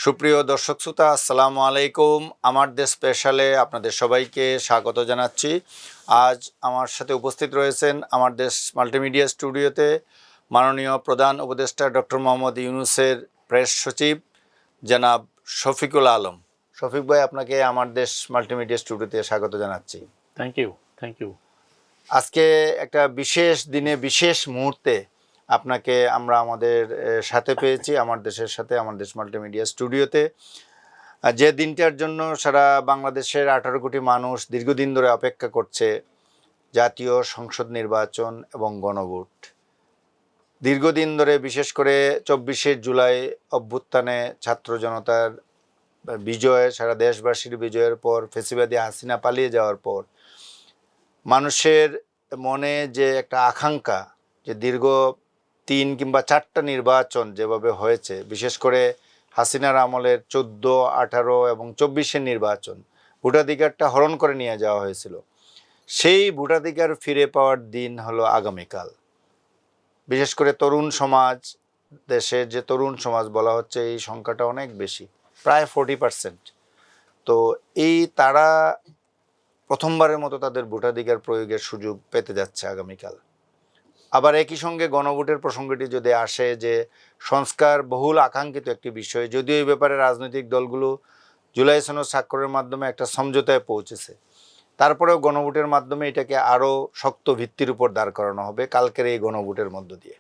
সুপ্রিয় দর্শক শ্রোতা, আসসালামু আলাইকুম। আমার দেশ স্পেশালে আপনাদের সবাইকে স্বাগত জানাচ্ছি। আজ আমার সাথে উপস্থিত রয়েছেন আমার দেশ মাল্টিমিডিয়া স্টুডিওতে মাননীয় প্রধান উপদেষ্টা ডক্টর মোহাম্মদ ইউনূসের প্রেস সচিব জনাব শফিকুল আলম। শফিক ভাই, আপনাকে আমার দেশ মাল্টিমিডিয়া স্টুডিওতে স্বাগত জানাচ্ছি। Thank you. আজকে একটা বিশেষ দিনে বিশেষ মুহূর্তে আপনাকে আমরা আমাদের সাথে পেয়েছি, আমার দেশের সাথে, আমার দেশ মাল্টিমিডিয়া স্টুডিওতে। যে দিনটার জন্য সারা বাংলাদেশের 18 কোটি মানুষ দীর্ঘদিন ধরে অপেক্ষা করছে, জাতীয় সংসদ নির্বাচন এবং গণভোট। দীর্ঘদিন ধরে, বিশেষ করে 24শে জুলাই অভ্যুত্থানে ছাত্র জনতার বিজয়, সারা দেশবাসীর বিজয়ের পর, ফ্যাসিবাদী হাসিনা পালিয়ে যাওয়ার পর মানুষের মনে যে একটা আকাঙ্ক্ষা, যে দীর্ঘ 3 কিংবা 4টা নির্বাচন যেভাবে হয়েছে, বিশেষ করে হাসিনার আমলের 14, 18 এবং 24-এর নির্বাচন, ভোটাধিকারটা হরণ করে নিয়ে যাওয়া হয়েছিল। সেই ভোটাধিকার ফিরে পাওয়ার দিন হলো আগামীকাল। বিশেষ করে তরুণ সমাজ, দেশের যে তরুণ সমাজ বলা হচ্ছে, এই সংখ্যাটা অনেক বেশি, প্রায় 40%। তো তারা প্রথমবারের মতো তাদের ভোটাধিকার প্রয়োগের সুযোগ পেতে যাচ্ছে আগামীকাল। আবার একই সঙ্গে গণভোটের প্রসঙ্গটি যদি আসে, যে সংস্কার বহুল আকাঙ্ক্ষিত একটি বিষয়, যদিও এই ব্যাপারে রাজনৈতিক দলগুলো জুলাই সনদ স্বাক্ষরের মাধ্যমে একটা সমঝোতায় পৌঁছেছে, তারপরেও গণভোটের মাধ্যমে এটাকে আরও শক্ত ভিত্তির উপর দাঁড় করানো হবে কালকের এই গণভোটের মধ্য দিয়ে।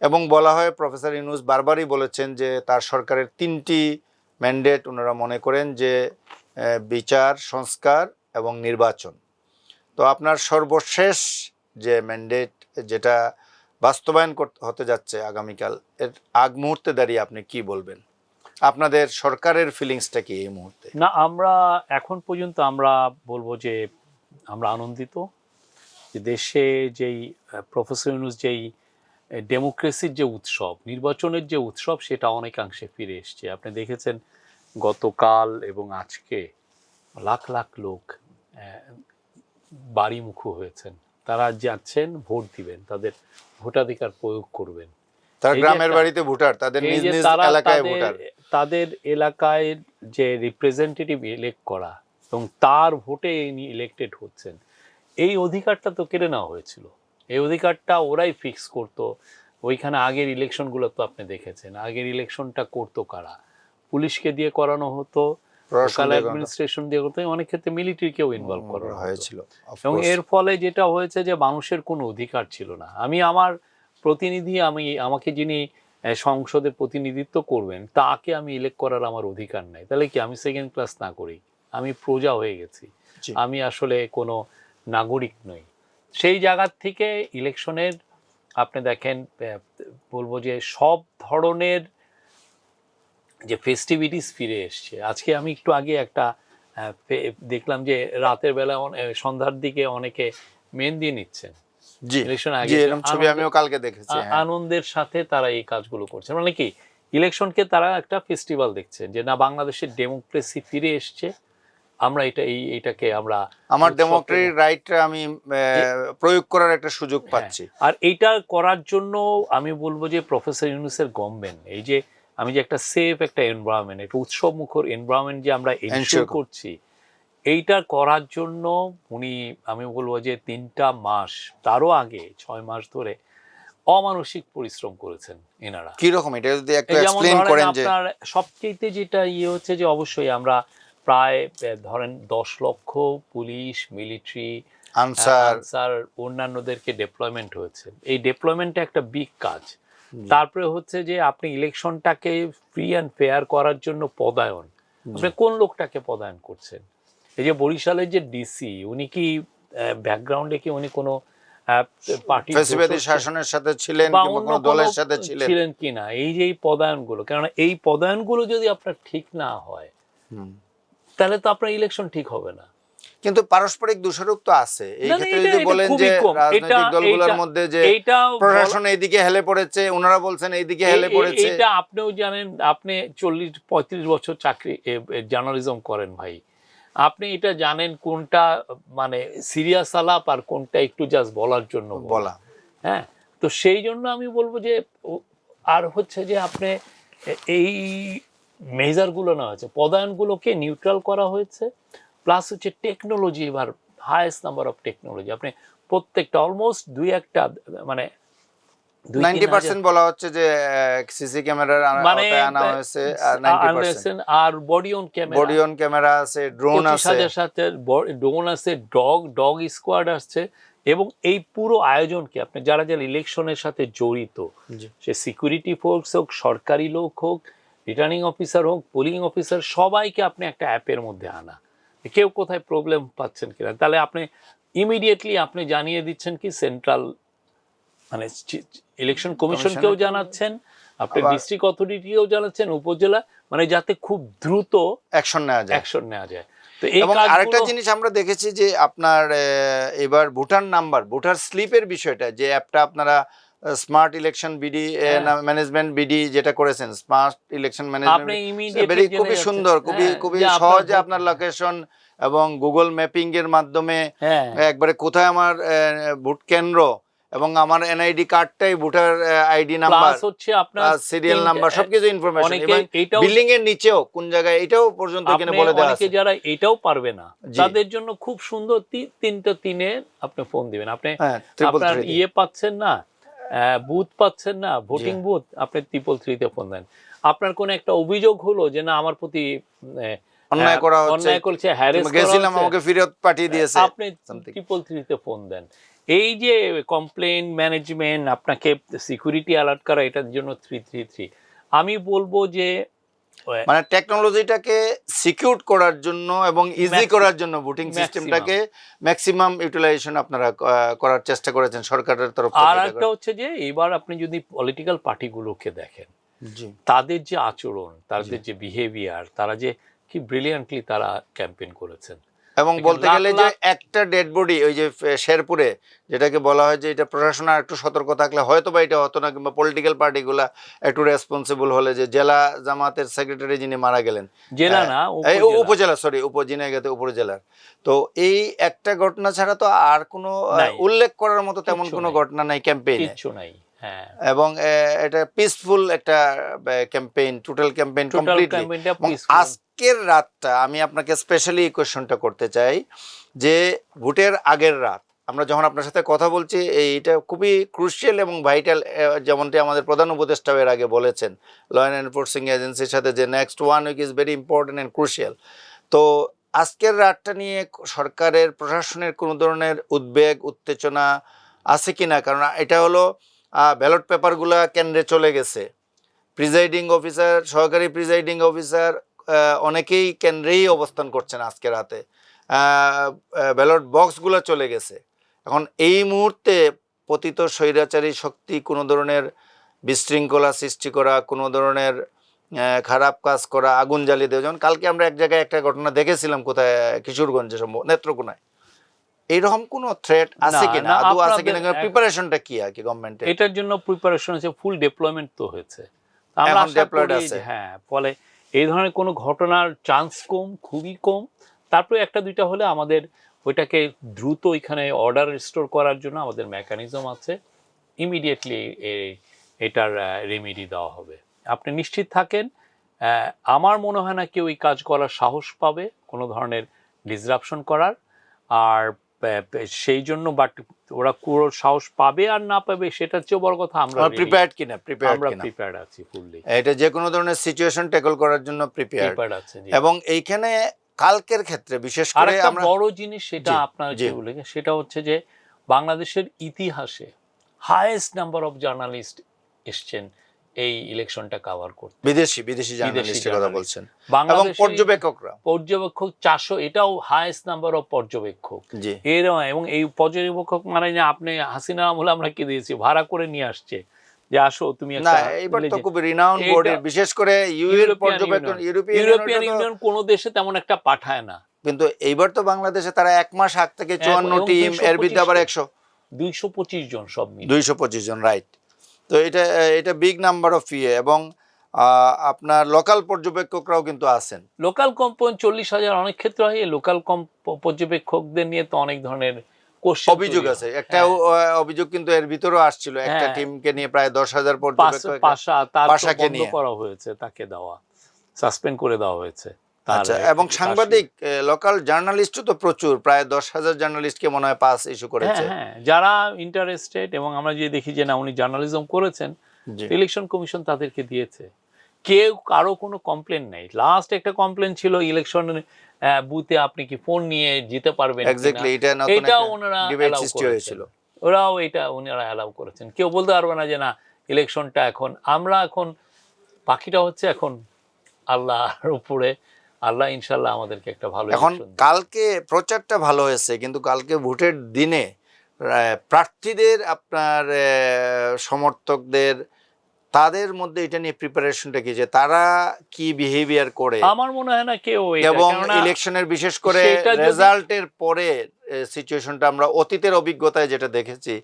এবং বলা হয়, প্রফেসর ইউনূস বারবারই বলেছেন যে তার সরকারের 3টি ম্যান্ডেট ওনারা মনে করেন, যে বিচার, সংস্কার এবং নির্বাচন। তো আপনার সর্বশেষ যে ম্যান্ডেট, যেটা বাস্তবায়ন হতে যাচ্ছে আগামীকাল, এর আগ মুহূর্তে দাঁড়িয়ে আপনি কি বলবেন? আপনাদের সরকারের ফিলিংসটা কি এই মুহূর্তে? না, আমরা এখন পর্যন্ত আমরা বলবো যে আমরা আনন্দিত যে দেশে যেই প্রফেসর ইউনূস যেই ডেমোক্রেসির যে উৎসব, নির্বাচনের যে উৎসব, সেটা অনেকাংশে ফিরে এসছে। আপনি দেখেছেন গতকাল এবং আজকে লাখ লাখ লোক বাড়িমুখো হয়েছেন। তারা যাচ্ছেন ভোট দিবেন, তাদের ভোটাধিকার প্রয়োগ করবেন। তার গ্রামের বাড়িতে ভোটার, তাদের নিজ নিজ এলাকায় ভোটার, তাদের এলাকায় যে রিপ্রেজেন্টেটিভ ইলেক্ট করা এবং তার ভোটে ইনি ইলেক্টেড হচ্ছেন, এই অধিকারটা তো কেড়ে নেওয়া হয়েছিল। এই অধিকারটা ওরাই ফিক্স করতো। ওইখানে আগের ইলেকশনগুলো তো আপনি দেখেছেন, আগের ইলেকশনটা করতো কারা? পুলিশকে দিয়ে করানো হতো, লোকাল অ্যাডমিনিস্ট্রেশন দিয়ে করতে, অনেক ক্ষেত্রে মিলিটারিকেও ইনভলভ করা হয়েছিল। এবং এর ফলে যেটা হয়েছে যে মানুষের কোনো অধিকার ছিল না। আমি আমার প্রতিনিধি, আমাকে যিনি সংসদে প্রতিনিধিত্ব করবেন, তাকে আমি ইলেক্ট করার আমার অধিকার নাই। তাহলে কি আমি সেকেন্ড ক্লাস না করি? আমি প্রজা হয়ে গেছি, আমি আসলে কোনো নাগরিক নই। সেই জায়গার থেকে ইলেকশনের আপনি দেখেন, বলবো যে সব ধরনের যে ফেস্টিভিটিস ফিরে এসছে। আজকে আমি একটু আগে একটা দেখলাম যে রাতের বেলা, সন্ধ্যার দিকে অনেকে মেহেন্দি নিচ্ছেন। আনন্দের সাথে তারা এই কাজগুলো করছেন। মানে কি, ইলেকশনকে তারা একটা ফেস্টিভ্যাল দেখছেন, যে না, বাংলাদেশের ডেমোক্রেসি ফিরে এসছে, আমরা এইটাকে আমরা আমার ডেমোক্রেটিক রাইটটা আমি প্রয়োগ করার একটা সুযোগ পাচ্ছি। আর এইটা করার জন্য আমি বলবো যে প্রফেসর ইউনূসের গভর্নমেন্ট, এই যে আমি যে একটা সেফ একটা এনভায়রনমেন্ট, একটা উৎসব মুখর এনভায়রনমেন্ট যে আমরা এনশিওর করছি, এইটা করার জন্য উনি, আমি বলবো যে 3টা মাস, তারও আগে 6 মাস ধরে অমানসিক পরিশ্রম করেছেন এনারা। কিরকম, এটা যদি একটু এক্সপ্লেইন করেন। যে আপনার সবচেয়ে যেটা হচ্ছে যে অবশ্যই আমরা প্রায় ধরেন 10 লক্ষ পুলিশ, মিলিটারি, আনসার, অন্যান্যদেরকে ডেপ্লয়মেন্ট হয়েছে। এই ডেপ্লয়মেন্টটা একটা বিগ কাজ। তারপরে হচ্ছে যে আপনি ইলেকশনটাকে ফ্রি অ্যান্ড ফেয়ার করার জন্য পদায়ন, আপনি কোন লোকটাকে পদায়ন করছেন? এই যে বরিশালের যে ডিসি, উনি কি ব্যাকগ্রাউন্ডে কি উনি কোনো পার্টি শাসনের সাথে ছিলেন কিংবা কোনো দলের সাথে ছিলেন কিনা? এই যে এই পদায়নগুলো, কারণ এই পদায়নগুলো যদি আপনার ঠিক না হয়, তাহলে তো আপনার ইলেকশন ঠিক হবে না। কিন্তু পারস্পরিক দোষারোপ তো আছে। এই ক্ষেত্রে যদি বলেন যে রাজনৈতিক দলগুলোর মধ্যে যে প্রশাসন এইদিকে হেলে পড়েছে, ওনারা বলছেন এইদিকে হেলে পড়েছে। এটা আপনিও জানেন, আপনি 40-45 বছর চাকরি জার্নালিজম করেন ভাই, আপনি এটা জানেন কোনটা মানে সিরিয়াস আলাপ আর কোনটা একটু জাস্ট বলার জন্য বলা। হ্যাঁ, তো সেই জন্য আমি বলবো যে, আর হচ্ছে যে আপনি এই মেজারগুলো নেওয়া হয়েছে, পদায়নগুলোকে নিউট্রাল করা হয়েছে, প্লাস হচ্ছে টেকনোলজি, এবার হাইয়েস্ট নাম্বার অফ টেকনোলজি। আপনি প্রত্যেকটা অলমোস্ট দুই একটা মানে 90% বলা হচ্ছে যে সিসি ক্যামেরার মানে আওতায় আনা হয়েছে, আর 90% আর body on camera, body on camera আছে, ড্রোন আছে, 25,000 সাথে ড্রোন আছে, ডগ স্কোয়াড আসছে। এবং এই পুরো আয়োজনকে আপনি যারা যারা ইলেকশনের সাথে জড়িত, জি। সে সিকিউরিটি ফোর্স হোক, সরকারি লোক হোক, রিটার্নিং অফিসার হোক, পোলিং অফিসার, সবাইকে আপনি একটা অ্যাপের মধ্যে আনা। কেউ কোথায় প্রবলেম পাচ্ছেন কিনা, তাহলে আপনি ইমিডিয়েটলি আপনি জানিয়ে দিচ্ছেন কি সেন্ট্রাল মানে ইলেকশন কমিশনকেও জানাচ্ছেন, আপনি আবার- ডিস্ট্রিক্ট অথরিটিকেও জানাচ্ছেন, উপজেলা, মানে যাতে খুব দ্রুত অ্যাকশন নেওয়া যায়। অ্যাকশন নেওয়া যায়। তো এই এবং আরেকটা কাজগুলো জিনিস আমরা দেখেছি যে আপনার এবার ভোটার নাম্বার, ভোটার স্লিপের বিষয়টা, যে অ্যাপটা আপনারা smart election BD management BD যেটা করেছেন, স্মার্ট ইলেকশন আপনি ম্যানেজমেন্ট, ইমিডিয়েটলি খুবই সুন্দর, খুবই সহজে আপনার লোকেশন এবং গুগল ম্যাপিং এর মাধ্যমে হ্যাঁ একবারে কোথায় আমার ভোট কেন্দ্র এবং আমার এনআইডি কার্ডটাই ভোটার আইডি নাম্বার, প্লাস হচ্ছে আপনার সিরিয়াল নাম্বার, সবকিছু ইনফরমেশন, অনেকে এবং এইটাও বিল্ডিং এর নিচেও কোন জায়গায় এটাও পর্যন্ত এখানে আপনি বলে দেওয়া অনেকে আছে। যারা এটাও পারবে না জি। তাদের জন্য খুব সুন্দর 3-3 আপনি ফোন দিবেন, আপনি হ্যাঁ, ট্রিপল আপনার থ্রি ইয়ে পাচ্ছেন না, বুথ পাচ্ছেন না, ভোটিং বুথ, আপনি 333 ফোন দেন। আপনার কোন একটা অভিযোগ হলো যে না আমার প্রতি অন্যায় করা হচ্ছে, অন্যায় করছে, হ্যারেস করা গেছিলাম হচ্ছে, আমাকে ফেরত পাঠিয়ে দিয়েছে, আপনি something। 333 ফোন দেন। এই যে কমপ্লেন ম্যানেজমেন্ট, আপনাকে সিকিউরিটি অ্যালার্ট করা, এটার জন্য 333। আমি বলবো যে মানে টেকনোলজিটাকে সিকিউর করার জন্য এবং ইজি করার জন্য ভোটিং Maximum। সিস্টেমটাকে ম্যাক্সিমাম ইউটিলাইজেশন আপনারা করার চেষ্টা করেছেন সরকারের তরফ আর থেকে। একটা হচ্ছে যে এবার আপনি যদি পলিটিক্যাল পার্টিগুলোকে দেখেন, জি। তাদের যে আচরণ, তাদের যে বিহেভিয়ার, তারা যে কি ব্রিলিয়ান্টলি তারা ক্যাম্পেইন করেছেন। এবং বলতে গেলে যে একটা ডেড বডি ওই যে শেরপুরে, যেটাকে বলা হয় যে এটা প্রশাসন আর একটু সতর্ক থাকলে হয়তো বা এটা হতো না, কিংবা পলিটিক্যাল পার্টিগুলা একটু রেসপন্সিবল হলে, যে জেলা জামাতের সেক্রেটারি যিনি মারা গেলেন, জেলা না উপজেলা, সরি উপজেলাতে উপজেলার, তো এই একটা ঘটনা ছাড়া তো আর কোনো নাই। উল্লেখ করার মতো তেমন কিচ্ছু কোনো নাই। ঘটনা নাই ক্যাম্পেইনে, কিচ্ছু নাই। হ্যাঁ, এবং এটা পিসফুল একটা campaign, total campaign total completely. ক্যাম্পেইনটা এবং পিসফুল। আজকের রাতটা আমি আপনাকে স্পেশালি এই কোয়েশ্চনটা করতে চাই, যে ভোটের আগের রাত আমরা যখন আপনার সাথে কথা বলছি, এইটা খুবই ক্রুশিয়াল এবং ভাইটাল, যেমনটি আমাদের প্রধান উপদেষ্টাও এর আগে বলেছেন ল অ্যান্ড এনফোর্সিং এজেন্সির সাথে, যে next 1 week is very important and crucial. তো আজকের রাতটা নিয়ে সরকারের প্রশাসনের কোনো ধরনের উদ্বেগ উত্তেজনা আছে কিনা? কারণ এটা হলো ব্যালট পেপারগুলো কেন্দ্রে চলে গেছে, প্রিজাইডিং অফিসার, সহকারী প্রিজাইডিং অফিসার অনেকেই কেন্দ্রেই অবস্থান করছেন আজকে রাতে, ব্যালট বক্সগুলো চলে গেছে। এখন এই মুহূর্তে পতিত স্বৈরাচারী শক্তি কোনো ধরনের বিশৃঙ্খলা সৃষ্টি করা, কোনো ধরনের খারাপ কাজ করা, আগুন জ্বালিয়ে দেওয়া, যেমন কালকে আমরা এক জায়গায় একটা ঘটনা দেখেছিলাম, কোথায় কিশোরগঞ্জে, সম্ভব নেত্রকোনায়, এইরকম কোনো থ্রেট আছে কিনা, আদৌ আছে কিনা, প্রিপারেশনটা কি আর কি গভর্নমেন্টের? এটার জন্য প্রিপারেশন আছে, ফুল ডেপ্লয়মেন্ট তো হয়েছে, আমরা এখন আশা deployed করি আছে। হ্যাঁ, ফলে এই ধরনের কোনো ঘটনার চান্স কম, খুবই কম। তারপরে একটা দুইটা হলে আমাদের ওইটাকে দ্রুত এখানে অর্ডার রিস্টোর করার জন্য আমাদের মেকানিজম আছে, ইমিডিয়েটলি এটার রেমেডি দেওয়া হবে, আপনি নিশ্চিত থাকেন। আমার মনে হয় না কেউ এই কাজ করার সাহস পাবে, কোনো ধরনের ডিসরাপশন করার। আর সেই জন্য বাট ওরা পুরো সাহস পাবে আর না পাবে সেটার চেয়ে বড় কথা আমরা প্রিপেয়ার্ড কিনা, আমরা প্রিপেয়ার্ড আছি ফুললি, এটা যে কোনো ধরনের সিচুয়েশন ট্যাকল করার জন্য প্রিপেয়ার্ড আছে। এবং এইখানে কালকের ক্ষেত্রে বিশেষ আর করে একটা আমরা বড় জিনিস সেটা জি, আপনার জি। যে বলে, সেটা হচ্ছে যে বাংলাদেশের ইতিহাসে হাইয়েস্ট নাম্বার অফ জার্নালিস্ট এসছেন এই ইলেকশনটা কভার করতে, বিদেশি জার্নালিস্টের কথা বলছেন, এবং বাংলাদেশের পর্যবেক্ষকরা, পর্যবেক্ষক 400, এটাও হাইয়েস্ট নাম্বার অফ পর্যবেক্ষক। জি, এর এবং এই পর্যবেক্ষক মানে যে আপনি হাসিনা আমলে আমরা কি দিয়েছি, ভাড়া করে নিয়ে আসছে যে আসো তুমি না একটা, এইবার তো খুব রিনাউন্ড বোর্ডের, বিশেষ করে ইউএর পর্যবেক্ষণ, ইউরোপিয়ান ইউনিয়ন কোনো দেশে তেমন একটা পাঠায় না, কিন্তু এইবার তো বাংলাদেশে তারা 1 মাস আগ থেকে 54 এবং টিম, এর বিরুদ্ধে আবার 225 জন সব মিলে 225 জন, রাইট। তো এটা বিগ নাম্বার অফ ইয়ে, এবং আপনার লোকাল পর্যবেক্ষকরাও কিন্তু আছেন, লোকাল কম্পাউন্ড 40,000, অনেক ক্ষেত্রে হয় লোকাল পর্যবেক্ষকদের নিয়ে তো অনেক ধরনের অভিযোগ আছে। একটা অভিযোগ কিন্তু এর ভিতরেও আসছিল, একটা টিমকে নিয়ে প্রায় 10,000 পর্যবেক্ষক পাশাকে নিয়ে করা হয়েছে তাকে দেওয়া। সাসপেন্ড করে দেওয়া হয়েছে। আচ্ছা, এবং সাংবাদিক লোকাল জার্নালিস্টও তো প্রচুর, প্রায় 10,000 জার্নালিস্টকে মনে হয় পাস ইস্যু হ্যাঁ করেছে। হ্যাঁ, যারা ইন্টারেস্টেড, এবং আমরা যে দেখি যে না উনি জার্নালিজম করেছেন, জি ইলেকশন কমিশন তাদেরকে দিয়েছে। কেউ কারো কোনো কমপ্লেন নেই। লাস্ট একটা কমপ্লেন ছিল ইলেকশন বুথে আপনি কি ফোন নিয়ে যেতে পারবেন কিনা, এক্স্যাক্টলি, এটা নতুন এটাও একটা ওনারা ডিবেট অ্যালাউ সৃষ্টি করেছেন। হয়েছিল। ওরাও এটা ওনারা অ্যালাউ করেছেন। কেউ বলতে পারবে না যে না ইলেকশনটা এখন আমরা এখন বাকিটা হচ্ছে এখন আল্লাহর উপরে। আল্লাহ ইনশাল্লাহ আমাদেরকে একটা ভালো এখন election দিবে। কালকে প্রচারটা ভালো হয়েছে, কিন্তু কালকে ভোটের দিনে প্রার্থীদের আপনার সমর্থকদের তাদের মধ্যে এটা নিয়ে প্রিপারেশনটা কি, যে তারা কি বিহেভিয়ার করে, আমার মনে হয় না কেউ এটা, এবং কেননা ইলেকশনের বিশেষ করে সেটা যদি- রেজাল্টের পরে সিচুয়েশনটা আমরা অতীতের অভিজ্ঞতায় যেটা দেখেছি,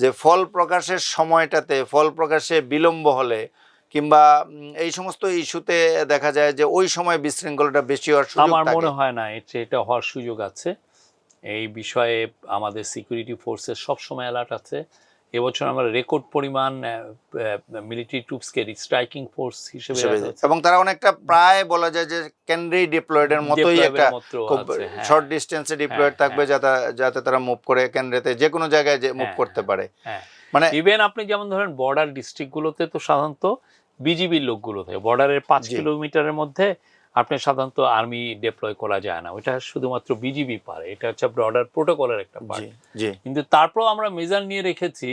যে ফল প্রকাশের সময়টাতে ফল প্রকাশে বিলম্ব হলে কিংবা এই সমস্ত ইস্যুতে দেখা যায় যে ওই সময় বিশৃঙ্খলাটা বেশি হওয়ার সুযোগ আমার থাকে। মনে হয় না এটা হওয়ার সুযোগ আছে। এই বিষয়ে আমাদের সিকিউরিটি ফোর্সের সবসময় অ্যালার্ট আছে। এবছর আমরা রেকর্ড পরিমাণ মিলিটারি ট্রুপসকে স্ট্রাইকিং ফোর্স হিসেবে রাখা হয়েছে। এবং তারা অনেকটা প্রায় বলা যায় যে কেন্দ্রেই ডিপ্লয়েডের মতোই Deployed একটা মতো খুব আছে, হ্যাঁ। শর্ট ডিস্টেন্সে ডিপ্লয়েড থাকবে, যাতে যাতে তারা মুভ করে কেন্দ্রেতে যে কোনো জায়গায় যে মুভ হ্যাঁ, করতে পারে। হ্যাঁ, মানে ইভেন আপনি যেমন ধরেন বর্ডার ডিস্ট্রিক্টগুলোতে তো সাধারণত বিজিবির লোকগুলো থাকে। বর্ডারের 5 জি। কিলোমিটারের মধ্যে আপনি সাধারণত আর্মি ডিপ্লয় করা যায় না, ওটা শুধুমাত্র বিজিবি পারে। এটা হচ্ছে বর্ডার প্রোটোকলের একটা জি পার্ট। জি কিন্তু তারপরেও আমরা মেজার নিয়ে রেখেছি,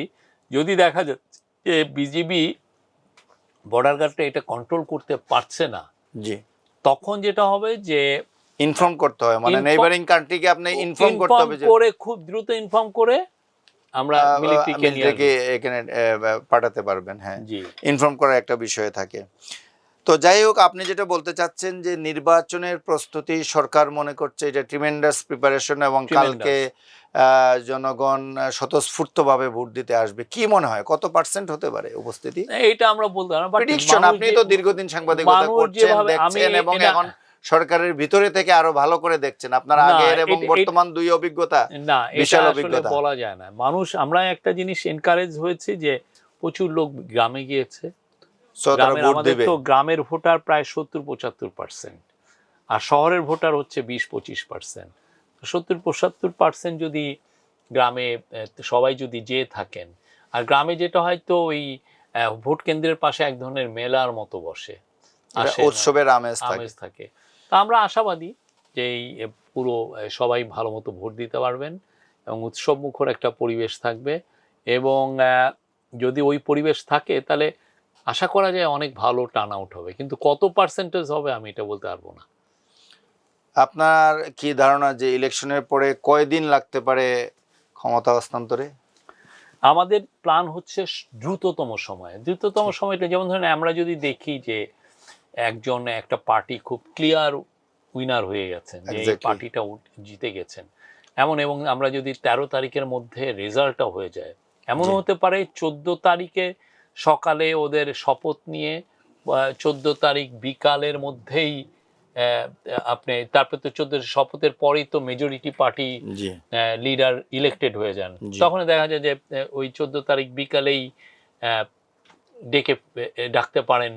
যদি দেখা যাচ্ছে যে বিজিবি বর্ডার গার্ডটা এটা কন্ট্রোল করতে পারছে না, জি তখন যেটা হবে যে ইনফর্ম করতে হয়, মানে নেইবারিং কান্ট্রিকে আপনি ইনফর্ম করতে ইনফর্ম হবে যে করে, খুব দ্রুত ইনফর্ম করে আমরা মিলিটারিকে নিয়ে মিলিটারিকে আসবো। এখানে পাঠাতে পারবেন। হ্যাঁ, জি, ইনফর্ম করার একটা বিষয় থাকে। তো যাই হোক, আপনি যেটা বলতে চাচ্ছেন যে নির্বাচনের প্রস্তুতি সরকার মনে করছে এটা ট্রিমেন্ডাস প্রিপারেশন, এবং কালকে জনগণ স্বতঃস্ফূর্তভাবে ভোট দিতে আসবে। কি মনে হয় কত পার্সেন্ট হতে পারে উপস্থিতি? এটা আমরা বলতে পারবো না, বাট প্রেডিকশন, আপনি তো দীর্ঘদিন সাংবাদিকতা করছেন, দেখছেন, এবং এখন সরকারের ভিতরে থেকে আরো ভালো করে দেখছেন, আপনার আগের এবং বর্তমান দুই অভিজ্ঞতা, না, এটা বিশাল আসলে অভিজ্ঞতা। বলা যায় না। মানুষ, আমরা একটা জিনিস এনকারেজ হয়েছে যে প্রচুর লোক গ্রামে গিয়েছে। গ্রামের, আমাদের তো গ্রামের ভোটার প্রায় 70-75%, আর শহরের ভোটার হচ্ছে 20-25%। 70-75% যদি গ্রামে সবাই যদি যেয়ে থাকেন, আর গ্রামে যেটা হয়তো ওই ভোট কেন্দ্রের পাশে এক ধরনের মেলার মতো বসে, উৎসবের আমেজ থাকে। তা আমরা আশাবাদী যে এই পুরো সবাই ভালো মতো ভোট দিতে পারবেন, এবং উৎসব মুখর একটা পরিবেশ থাকবে। এবং যদি ওই পরিবেশ থাকে তাহলে আশা করা যায় অনেক ভালো টার্ন আউট হবে, কিন্তু কত পার্সেন্টেজ হবে আমি এটা বলতে পারবো না। আপনার কি ধারণা যে ইলেকশনের পরে কয়দিন লাগতে পারে ক্ষমতা হস্তান্তরে? আমাদের প্ল্যান হচ্ছে দ্রুততম সময়টা, যেমন ধরেন আমরা যদি দেখি যে একটা পার্টি খুব ক্লিয়ার উইনার হয়ে গেছেন, যে এই পার্টিটা জিতে গেছেন এমন, এবং আমরা যদি 13 তারিখের মধ্যে রেজাল্টটা হয়ে যায়, এমনও হতে পারে 14 তারিখে সকালে ওদের শপথ নিয়ে 14 তারিখ বিকালের মধ্যেই আপনি, তারপর তো 14 শপথের পরেই তো মেজরিটি পার্টি লিডার ইলেক্টেড হয়ে যান, তখন দেখা যায় যে ওই 14 তারিখ বিকালেই ডাকতে পারেন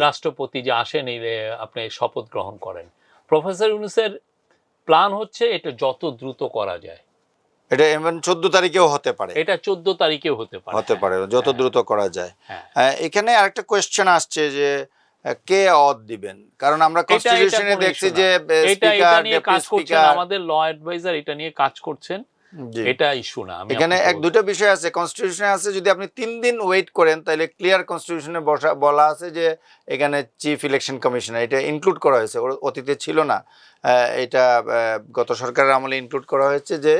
রাষ্ট্রপতি যে আসেন, আপনি শপথ গ্রহণ করেন। প্রফেসর ইউনূসের প্ল্যান হচ্ছে এটা যত দ্রুত করা যায়। এটা এমন 14 তারিখেও হতে পারে, এটা 14 তারিখেও হতে পারে, যত দ্রুত করা যায়। এখানে আরেকটা কোয়েশ্চেন আসছে যে কে অথ দিবেন, কারণ আমরা কনস্টিটিউশনে দেখছি যে স্পিকার, ডেপুটি স্পিকার, আমাদের ল অ্যাডভাইজার এটা নিয়ে কাজ করছেন, এটা ইস্যু না। এখানে দুটো বিষয় আছে, কনস্টিটিউশনে আছে যদি আপনি 3 দিন ওয়েট করেন তাহলে ক্লিয়ার কনস্টিটিউশনে বলা আছে যে এখানে চিফ ইলেকশন কমিশনার, এটা ইনক্লুড করা হয়েছে, অতীতে ছিল না, এটা গত সরকারের আমলে ইনক্লুড করা হয়েছে যে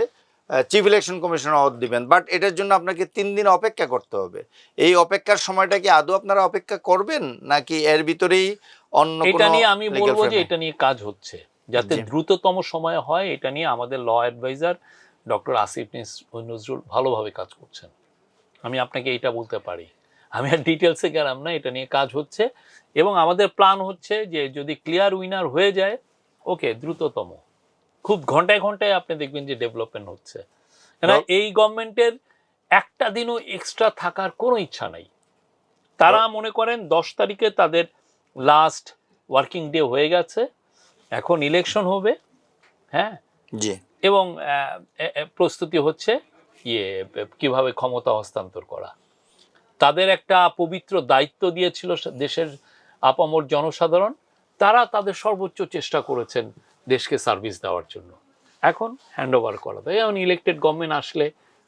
চিফ ইলেকশন কমিশনার অথ দিবেন। বাট এটার জন্য আপনাকে 3 দিন অপেক্ষা করতে হবে। এই অপেক্ষার সময়টা কি আদৌ আপনারা অপেক্ষা করবেন, নাকি এর ভিতরেই অন্য কোনো? এটা নিয়ে আমি বলবো যে এটা নিয়ে কাজ হচ্ছে, যাতে দ্রুততম সময়ে হয়। এটা নিয়ে আমাদের law adviser doctor Asif Nazrul ভালোভাবে কাজ করছেন, আমি আপনাকে এটা বলতে পারি। আমি আর ডিটেলসে গেলাম না, এটা নিয়ে কাজ হচ্ছে, এবং আমাদের প্ল্যান হচ্ছে যে যদি ক্লিয়ার উইনার হয়ে যায়, ওকে, দ্রুততম, খুব ঘন্টায় ঘন্টায় আপনি দেখবেন যে ডেভেলপমেন্ট হচ্ছে। এই গভর্নমেন্টের একটা দিনও এক্সট্রা থাকার কোনো ইচ্ছা নাই। তারা মনে করেন 10 তারিখে তাদের লাস্ট ওয়ার্কিং ডে হয়ে গেছে, এখন ইলেকশন হবে, হ্যাঁ, জি এবং প্রস্তুতি হচ্ছে কিভাবে ক্ষমতা হস্তান্তর করা। তাদের একটা পবিত্র দায়িত্ব দিয়েছিল দেশের আপামর জনসাধারণ, তারা তাদের সর্বোচ্চ চেষ্টা করেছেন দেশকে সার্ভিস দেওয়ার জন্য। এখন হ্যান্ড ওভার করা, তাই এখন ইলেকটেড গভর্নমেন্ট আসলে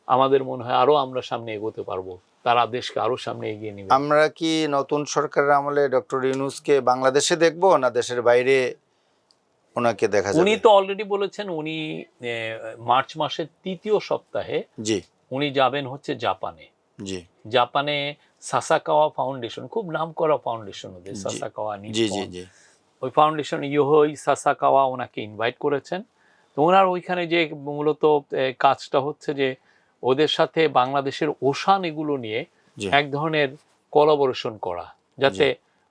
আমাদের মনে হয় আরো আমরা সামনে এগোতে পারবো, তারা দেশকে আরো সামনে এগিয়ে নিবে। আমরা কি নতুন সরকারের আমলে ডক্টর ইউনূসকে বাংলাদেশে দেখবো না দেশের বাইরে ওনাকে দেখা যাবে? উনি তো অলরেডি বলেছেন উনি মার্চ মাসের ৩য় সপ্তাহে জি উনি যাবেন হচ্ছে জাপানে। জি জাপানে সাসাকাওয়া ফাউন্ডেশন, খুব নামকরা ফাউন্ডেশন ওদের, জি সাসাকাওয়া জি জি নিপ্পন, জি ওই ফাউন্ডেশন ইয়োহই সাসাকাওয়া ওনাকে ইনভাইট করেছেন। তো ওনার ওইখানে যে মূলত কাজটা হচ্ছে যে ওদের সাথে বাংলাদেশের ওশান এগুলো নিয়ে জি এক ধরনের কোলাবোরেশন করা, যাতে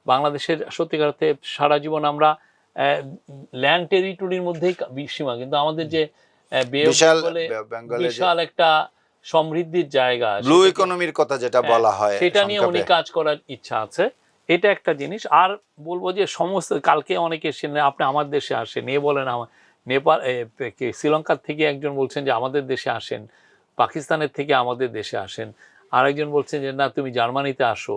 বাংলাদেশের সত্যিকার অর্থে সারা জীবন আমরা ল্যান্ড টেরিটরির মধ্যেই সীমা, কিন্তু আমাদের যে বে অফ বিশাল বেঙ্গলে বিশাল একটা সমৃদ্ধির জায়গা, ব্লু ইকোনমির কথা যেটা বলা হয় সেটা নিয়ে উনি সংক্ষেপে। কাজ করার ইচ্ছা আছে, এটা একটা জিনিস। আর বলবো যে সমস্ত কালকে অনেকে এসেছেন, আপনি আমার দেশে আসেন, এ বলেন আমার নেপাল শ্রীলঙ্কার থেকে একজন বলছেন যে আমাদের দেশে আসেন, পাকিস্তানের থেকে আমাদের দেশে আসেন, আরেকজন বলছেন যে না তুমি জার্মানিতে আসো,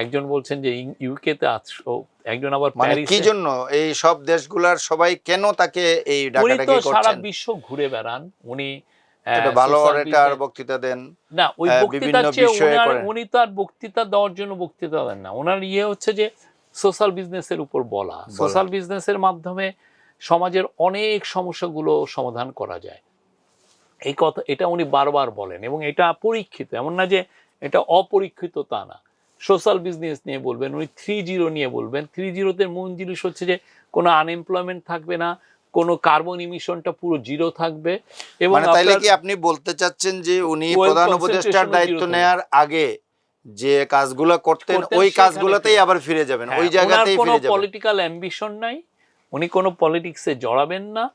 একজন বলছেন যে ইউকেতে আসো, একজন আবার মানে কি প্যারিসে। জন্য এই সব দেশগুলার সবাই কেন তাকে এই উনি তো ডাকাডাকি সারা করছেন? বিশ্ব ঘুরে বেড়ান উনি, এটা ভালো social অরেটার business- বক্তৃতা দেন, না ওই বিভিন্ন বক্তৃতার চেয়ে বিষয়ে করেন। উনি তো আর বক্তৃতা দেওয়ার জন্য বক্তৃতা দেন না, ওনার হচ্ছে যে সোশ্যাল বিজনেসের উপর বলা, সোশ্যাল বিজনেসের মাধ্যমে সমাজের অনেক সমস্যাগুলো সমাধান করা যায়, এই কথা এটা উনি বারবার বলেন, এবং এটা পরীক্ষিত, এমন না যে এটা অপরীক্ষিত তা না। সোশ্যাল বিজনেস নিয়ে বলবেন উনি, 3-0 নিয়ে বলবেন। 3-0-তে মূল জিনিস হচ্ছে যে কোনো আনএমপ্লয়মেন্ট থাকবে না, কোনো কার্বন ইমিশনটা পুরো জিরো থাকবে, এবং মানে তাইলে কি আপনি বলতে চাচ্ছেন যে উনি Oil প্রধান concentration উপদেষ্টার ও দায়িত্ব zero থাকবে। নেয়ার আগে যে কাজগুলো করতেন ওই সেখানে কাজগুলোতেই ফিরে- আবার ফিরে যাবেন, হ্যাঁ, ওই ওনার জায়গাতেই কোনো ফিরে যাবেন? পলিটিক্যাল অ্যাম্বিশন নাই, উনি কোনো পলিটিক্সে জড়াবেন না,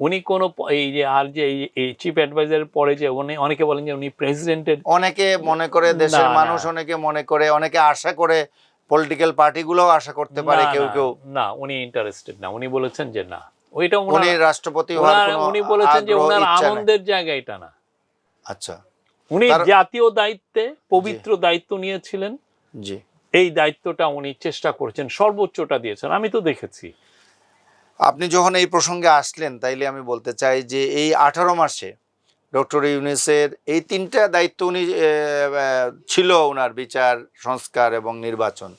উনি কোনো এই যে আর যে এই চিফ অ্যাডভাইজারের পরে যে উনি, অনেকে বলেন যে উনি প্রেসিডেন্টের, অনেকে মনে করে দেশের মানুষ, অনেকে মনে করে, অনেকে আশা করে, পলিটিক্যাল পার্টিগুলোও আশা করতে পারে কেউ কেউ। না উনি ইন্টারেস্টেড না, উনি বলেছেন যে না, ওইটা উনি রাষ্ট্রপতি হওয়ার কোনো উনি বলেছেন যে আগ্রহ, ওনার ইচ্ছা নেই। আনন্দের জায়গা এটা না, আচ্ছা উনি তার- জাতীয় দায়িত্বে পবিত্র দায়িত্ব নিয়েছিলেন, জি এই দায়িত্বটা উনি চেষ্টা করেছেন, সর্বোচ্চটা দিয়েছেন, আমি তো দেখেছি। আপনি যখন এই প্রসঙ্গে আসলেন তাইলে আমি বলতে চাই যে এই 18 মাসে ডক্টর ইউনূসের এই 3টা দায়িত্ব উনি ছিল, ওনার বিচার, সংস্কার এবং নির্বাচন,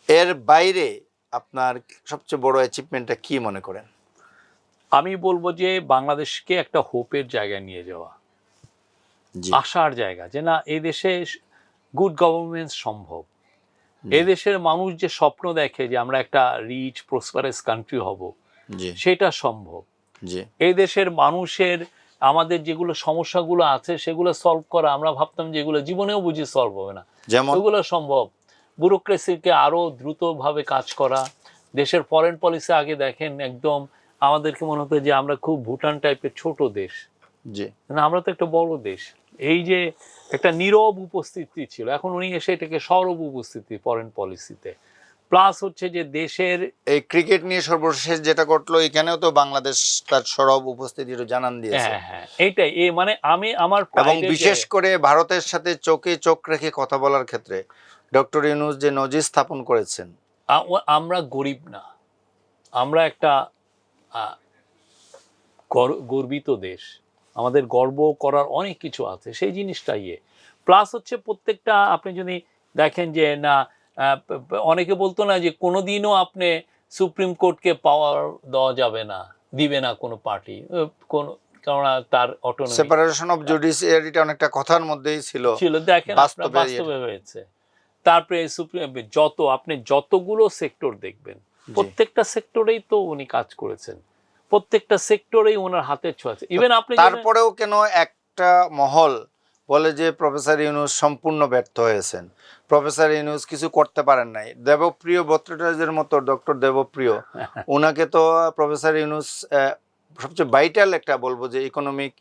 এর বাইরে আপনার সবচেয়ে বড় অ্যাচিভমেন্টটা কি মনে করেন? আমি বলবো যে বাংলাদেশকে একটা হোপের জায়গায় নিয়ে যাওয়া, জি আশার জায়গা, যে না এই দেশে গুড গভর্নমেন্ট সম্ভব, এই দেশের মানুষ যে স্বপ্ন দেখে যে আমরা একটা রিচ প্রসপারাস কান্ট্রি হব, জি সেটা সম্ভব। জি এই দেশের মানুষের আমাদের যেগুলো সমস্যাগুলো আছে সেগুলো সলভ করা, আমরা ভাবতাম যে এগুলো জীবনেও বুঝি সলভ হবে না, যেমন ওগুলো সম্ভব। ব্যুরোক্রেসিকে আরো দ্রুতভাবে কাজ করা, দেশের ফরেন পলিসি আগে দেখেন একদম আমাদেরকে মনে হতো যে আমরা খুব ভুটান টাইপের ছোট দেশ, জি না আমরা তো একটা বড় দেশ, এই যে একটা নীরব উপস্থিতি ছিল, এখন উনি এসে এটাকে সরব উপস্থিতি ফরেন পলিসিতে, প্লাস হচ্ছে যে দেশের এই ক্রিকেট নিয়ে সর্বশেষ যেটা ঘটলো, এখানেও তো বাংলাদেশ তার সরব উপস্থিতির জানান দিয়েছে। হ্যাঁ এইটাই মানে আমি আমার এবং pride-এর বিশেষ যে- করে ভারতের সাথে চোখে চোখ রেখে কথা বলার ক্ষেত্রে ডক্টর ইউনূস যে নজির স্থাপন করেছেন। আমরা গরিব না, আমরা একটা গর্বিত দেশ, আমাদের গর্ব করার অনেক কিছু আছে, সেই জিনিসটা প্লাস হচ্ছে প্রত্যেকটা আপনি যদি দেখেন যে না, অনেকে বলতো না যে কোনোদিনও আপনি সুপ্রিম কোর্টকে পাওয়ার দেওয়া যাবে না, দিবে না কোনো পার্টি, কোন, কারণ তার অটোনমি, সেপারেশন অফ জুডিশিয়ারিটা অনেকটা কথার মধ্যেই ছিল, দেখেন বাস্তবে বাস্তবে হয়েছে। তারপরে আপনি যতগুলো সেক্টর দেখবেন, প্রত্যেকটা সেক্টরেই তো উনি কাজ করেছেন, প্রত্যেকটা সেক্টরেই ওনার হাতের ছোঁয়া আছে। ইভেন আপনি তারপরেও কেন একটা মহল বলে যে প্রফেসর ইউনূস সম্পূর্ণ ব্যর্থ হয়েছেন, প্রফেসর ইউনূস কিছু করতে পারেন নাই? দেবপ্রিয় ভট্টাচার্যের মতো, ডক্টর দেবপ্রিয়, ওনাকে তো প্রফেসর ইউনূস সবচেয়ে ভাইটাল একটা বলবো যে ইকোনমিক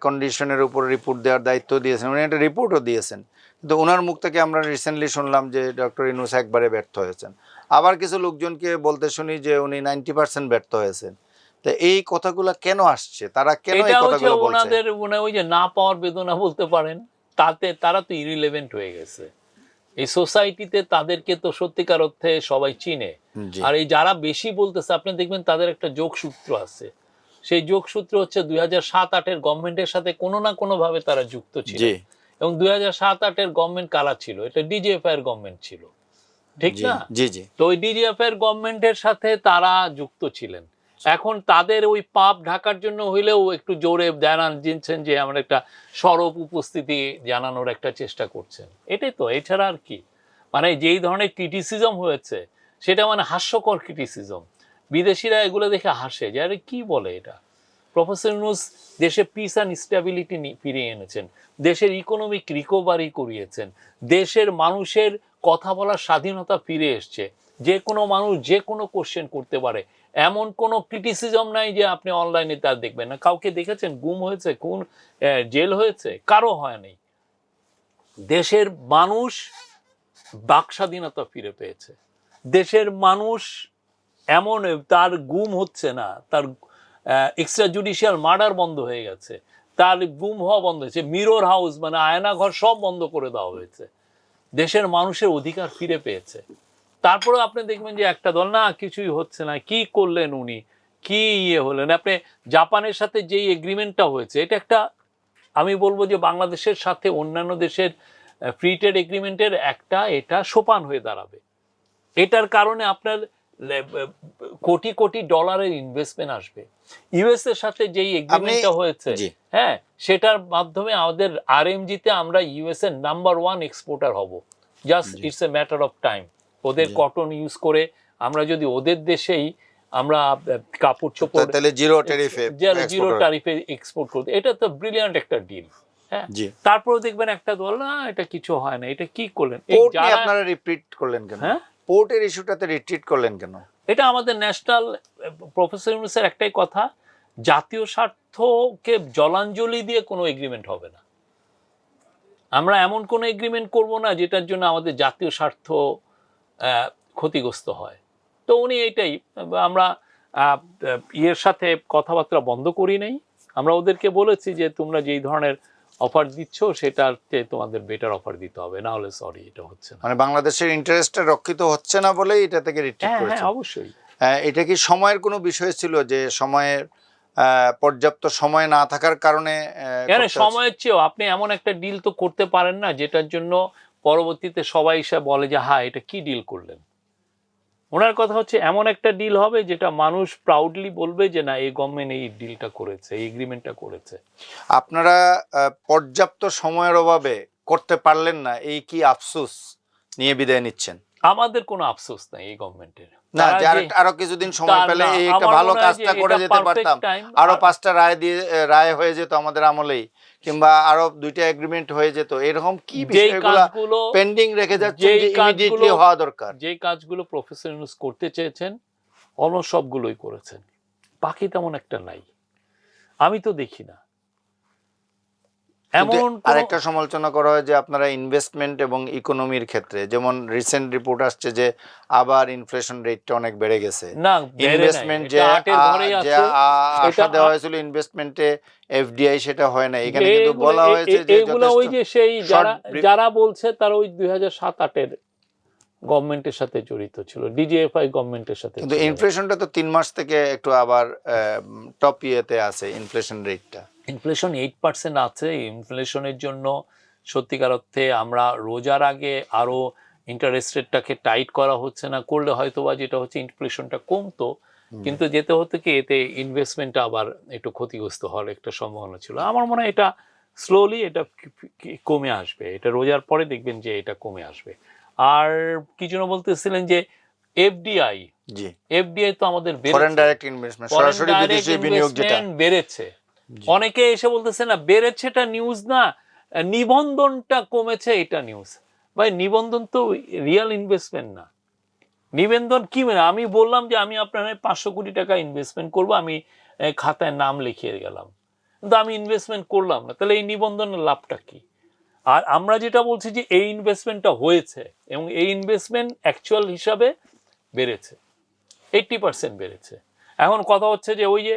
কন্ডিশনের উপর রিপোর্ট দেওয়ার দায়িত্ব দিয়েছেন, উনি একটা রিপোর্টও দিয়েছেন, কিন্তু ওনার মুখ থেকে আমরা রিসেন্টলি শুনলাম যে ডক্টর ইউনূস একবারে ব্যর্থ হয়েছেন। আবার কিছু লোকজনকে বলতে শুনি যে উনি 90% ব্যর্থ হয়েছেন। তো এই কথাগুলো কেন আসছে, তারা কেন এই এটা হচ্ছে কথাগুলো বলছে? ওনাদের ওই যে না পাওয়ার বেদনা বলতে পারেন, তাতে তারা তো ইরিলেভেন্ট হয়ে গেছে এই সোসাইটিতে, তাদেরকে তো সত্যিকার অর্থে সবাই চিনে। জি আর এই যারা বেশি বলতেছে আপনি দেখবেন তাদের একটা যোগসূত্র আছে, সেই যোগসূত্র হচ্ছে 2007-08 গভর্নমেন্টের সাথে কোনো না কোনো ভাবে তারা যুক্ত ছিল। জি এবং 2007-08 গভর্নমেন্ট কারা ছিল? এটা ডিজিএফআই এর গভর্নমেন্ট ছিল, ঠিক জি না? জি জি তো ওই ডিজিএফআই এর গভর্নমেন্টের সাথে তারা যুক্ত ছিলেন। এখন তাদের ওই পাপ ঢাকার জন্য হইলেও একটু জোরে জানাচ্ছেন যে আমরা একটা সরব উপস্থিতি জানানোর একটা চেষ্টা করছেন, এটাই তো, এছাড়া আর কি। মানে যেই ধরনের ক্রিটিসিজম হয়েছে সেটা মানে হাস্যকর ক্রিটিসিজম, বিদেশিরা এগুলো দেখে হাসে যে আরে কি বলে এটা। প্রফেসর ইউনূস দেশে পিস অ্যান্ড স্টেবিলিটি ফিরিয়ে এনেছেন, দেশের ইকোনমিক রিকভারি করিয়েছেন, দেশের মানুষের কথা বলার স্বাধীনতা ফিরে এসছে, যে কোনো মানুষ যে কোনো কোশ্চেন করতে পারে, এমন কোনো ক্রিটিসিজম নাই যে আপনি অনলাইনে তার দেখবেন না। কাউকে দেখেছেন গুম হয়েছে, কোন জেল হয়েছে? কারো হয়নি। দেশের মানুষ বাক স্বাধীনতা ফিরে পেয়েছে, দেশের মানুষ এমন তার গুম হচ্ছে না, তার এক্সট্রা জুডিশিয়াল মার্ডার বন্ধ হয়ে গেছে, তার গুম হওয়া বন্ধ হয়েছে, মিরর হাউস মানে আয়নাঘর সব বন্ধ করে দেওয়া হয়েছে, দেশের মানুষের অধিকার ফিরে পেয়েছে। তারপরে আপনি দেখবেন যে একটা দল না কিছুই হচ্ছে না, কি করলেন উনি, কি হলেন আপনি। জাপানের সাথে যেই এগ্রিমেন্টটা হয়েছে, এটা একটা, আমি বলবো যে বাংলাদেশের সাথে অন্যান্য দেশের ফ্রি ট্রেড এগ্রিমেন্টের একটা এটা সোপান হয়ে দাঁড়াবে। এটার কারণে আপনার কোটি কোটি ডলারের ইনভেস্টমেন্ট আসবে। ইউএস এর সাথে যেই এগ্রিমেন্টটা হয়েছে, হ্যাঁ, সেটার মাধ্যমে আমাদের আরএমজিতে আমরা ইউএস এর নাম্বার 1 এক্সপোর্টার হব। Just it's a matter of time. ওদের কটন ইউজ করে আমরা যদি ওদের দেশেই আমরা কাপড় চোপড় তাহলে জিরো ট্যারিফে এক্সপোর্ট করতে, এটা তো ব্রিলিয়ান্ট একটা ডিল। হ্যাঁ, তারপরে দেখবেন একটা দল না এটা কিছু হয় না, এটা কি করলেন, আপনারা রিপিট করলেন কেন? হ্যাঁ, পোর্টের ইস্যুটাতে রিট্রিট করলেন কেন? এটা আমাদের ন্যাশনাল, প্রফেসর ইউনূসের একটাই কথা, জাতীয় স্বার্থকে জলাঞ্জলি দিয়ে কোনো এগ্রিমেন্ট হবে না। আমরা এমন কোনো এগ্রিমেন্ট করব না যেটার জন্য আমাদের জাতীয় স্বার্থ ক্ষতিগ্রস্ত হয়। তো উনি এইটাই, আমরা ইয়ের সাথে কথাবার্তা বন্ধ করি নাই, আমরা ওদেরকে বলেছি যে তোমরা যেই ধরনের অফার দিচ্ছ সেটাতে তোমাদের বেটার অফার দিতে হবে, না হলে সরি এটা হচ্ছে না। মানে বাংলাদেশের ইন্টারেস্টটা রক্ষিত হচ্ছে না বলেই এটা থেকে রিট্রিট করেছে। হ্যাঁ অবশ্যই। এটা কি সময়ের কোনো বিষয় ছিল, যে সময়ের পর্যাপ্ত সময় না থাকার কারণে? সময়ের চেয়েও আপনি এমন একটা ডিল তো করতে পারেন না যেটার জন্য পরবর্তীতে সবাই এসে বলে যে হ্যাঁ এটা কি ডিল করলেন। ওনার কথা হচ্ছে এমন একটা ডিল হবে যেটা মানুষ প্রাউডলি বলবে যে না এই গভর্নমেন্ট এই ডিলটা করেছে, এই এগ্রিমেন্টটা করেছে। আপনারা পর্যাপ্ত সময়ের অভাবে করতে পারলেন না, এই কি আফসোস নিয়ে বিদায় নিচ্ছেন? আমাদের কোনো আফসোস নাই এই গভর্নমেন্টের, না যে আরো কিছুদিন সময় পেলে এই একটা ভালো কাজটা করে যেতে পারতাম, আরো 5টা রায় হয়ে যেত আমাদের আমলেই, কিংবা আরো 2টা এগ্রিমেন্ট হয়ে যেত, এরকম কি বিষয়গুলো পেন্ডিং রেখে যাচ্ছে যে ইমিডিয়েটলি হওয়া দরকার? যে কাজগুলো প্রফেসর ইউনূস করতে চেয়েছেন অলমোস্ট সবগুলোই করেছেন, বাকি তেমন একটা নাই, আমি তো দেখি না। এমন আরেকটা সমালোচনা করা হয় যে আপনারা ইনভেস্টমেন্ট এবং ইকোনমির ক্ষেত্রে, যেমন রিসেন্ট রিপোর্ট আসছে যে আবার ইনফ্লেশন রেটটা অনেক বেড়ে গেছে। না, ইনভেস্টমেন্ট যে আশা দেওয়া হয়েছিল ইনভেস্টমেন্টে এফডিআই, সেটা হয় না। এখানে কিন্তু বলা হয়েছে যে এগুলো ওই যে সেই যারা বলছে তারা ওই 2007-08 গভর্নমেন্টের সাথে জড়িত ছিল, ডিজিএফআই গভর্নমেন্টের সাথে। কিন্তু ইনফ্লেশনটা তো 3 মাস থেকে একটু আবার টপ ইয়েতে আছে ইনফ্লেশন রেটটা। ইনফ্লেশন 8% আছে। ইনফ্লেশনের জন্য সত্যিকার অর্থে আমরা রোজার আগে আরো ইন্টারেস্ট রেটটাকে টাইট করা হচ্ছে না, করলে হয়তো বা যেটা হচ্ছে ইনফ্লেশনটা কমতো, কিন্তু যেতে হতো কি এতে ইনভেস্টমেন্টটা আবার একটু ক্ষতিগ্রস্ত হওয়ার একটা সম্ভাবনা ছিল। আমার মনে হয় এটা স্লোলি এটা কমে আসবে, এটা রোজার পরে দেখবেন যে এটা কমে আসবে। আর কি যেন বলতেছিলেন যে এফডিআই, এফডিআই তো আমাদের ফরেন ডাইরেক্ট ইনভেস্টমেন্ট, সরাসরি বিদেশি বিনিয়োগ যেটা বেড়েছে। অনেকে এসে বলতেছে না বেড়েছে, এটা নিউজ না, নিবন্ধনটা কমেছে এটা নিউজ। ভাই নিবন্ধন তো রিয়েল ইনভেস্টমেন্ট না। নিবন্ধন কি মানে আমি বললাম যে আমি আপনার 500 কোটি টাকা ইনভেস্টমেন্ট করব, আমি খাতায় নাম লিখিয়ে গেলাম, কিন্তু আমি ইনভেস্টমেন্ট করলাম না, তাহলে এই নিবন্ধনের লাভটা কি? আর আমরা যেটা বলছি যে এই ইনভেস্টমেন্টটা হয়েছে এবং এই ইনভেস্টমেন্ট অ্যাকচুয়াল হিসাবে বেড়েছে, 80% বেড়েছে। এখন কথা হচ্ছে যে ওই যে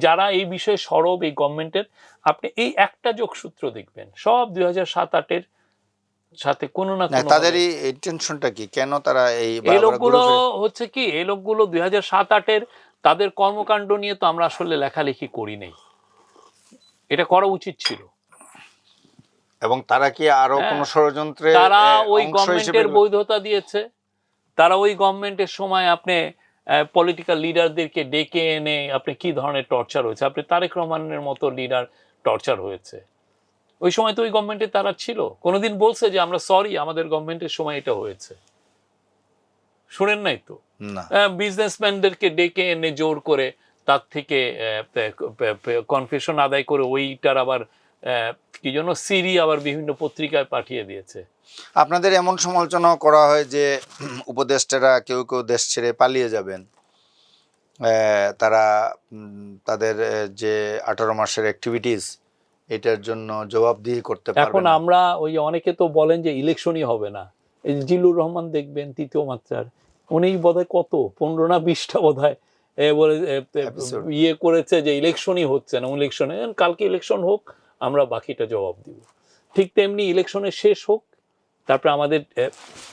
যারা এই বিষয়ে সরব এই গভর্নমেন্টের, আপনি এই একটা যোগসূত্র দেখবেন সব 2007-08-এর সাথে কোনো না কোনো তাদের এই টেনশনটা কি, কেন তারা এই এই লোকগুলো হচ্ছে কি, এই লোকগুলো 2007-08-এর তাদের কর্মকাণ্ড নিয়ে তো আমরা আসলে লেখালেখি করি নাই, এটা করা উচিত ছিল। এবং তারা কি আরো কোন ষড়যন্ত্রে তারা ওই অংশ গভর্নমেন্টের হিসেবে বৈধতা দিয়েছে, তারা ওই গভর্নমেন্টের সময় আপনি পলিটিক্যাল লিডারদেরকে ডেকে এনে আপনি কি ধরনের টর্চার হয়েছে, আপনি তারেক রহমানের মতো লিডার টর্চার হয়েছে, ওই সময় তো ওই গভর্নমেন্টে তারা ছিল, কোনোদিন বলছে যে আমরা সরি আমাদের গভর্নমেন্টের সময় এটা হয়েছে? শুনেন নাই তো। না, বিজনেসম্যানদেরকে ডেকে এনে জোর করে তার থেকে কনফেশন আদায় করে ওইটার আবার কি জন্য সিরি আবার বিভিন্ন পত্রিকায় পাঠিয়ে দিয়েছে। আপনাদের এমন সমালোচনা করা হয় যে উপদেষ্টারা কেউ কেউ দেশ ছেড়ে পালিয়ে যাবেন, তারা তাদের যে 18 মাসের অ্যাক্টিভিটিস এটার জন্য জবাবদিহি করতে পারবে এখন না। আমরা ওই অনেকে তো বলেন যে ইলেকশনই হবে না, এই জিল্লুর রহমান দেখবেন তৃতীয় মাত্রার, উনি বোধহয় কত 15 না 20টা বোধহয় বলে Episode. ইয়ে করেছে যে ইলেকশনই হচ্ছে না, ইলেকশনে কালকে ইলেকশন হোক আমরা বাকিটা জবাব দিব। ঠিক তেমনি ইলেকশনের শেষ হোক, তারপরে আমাদের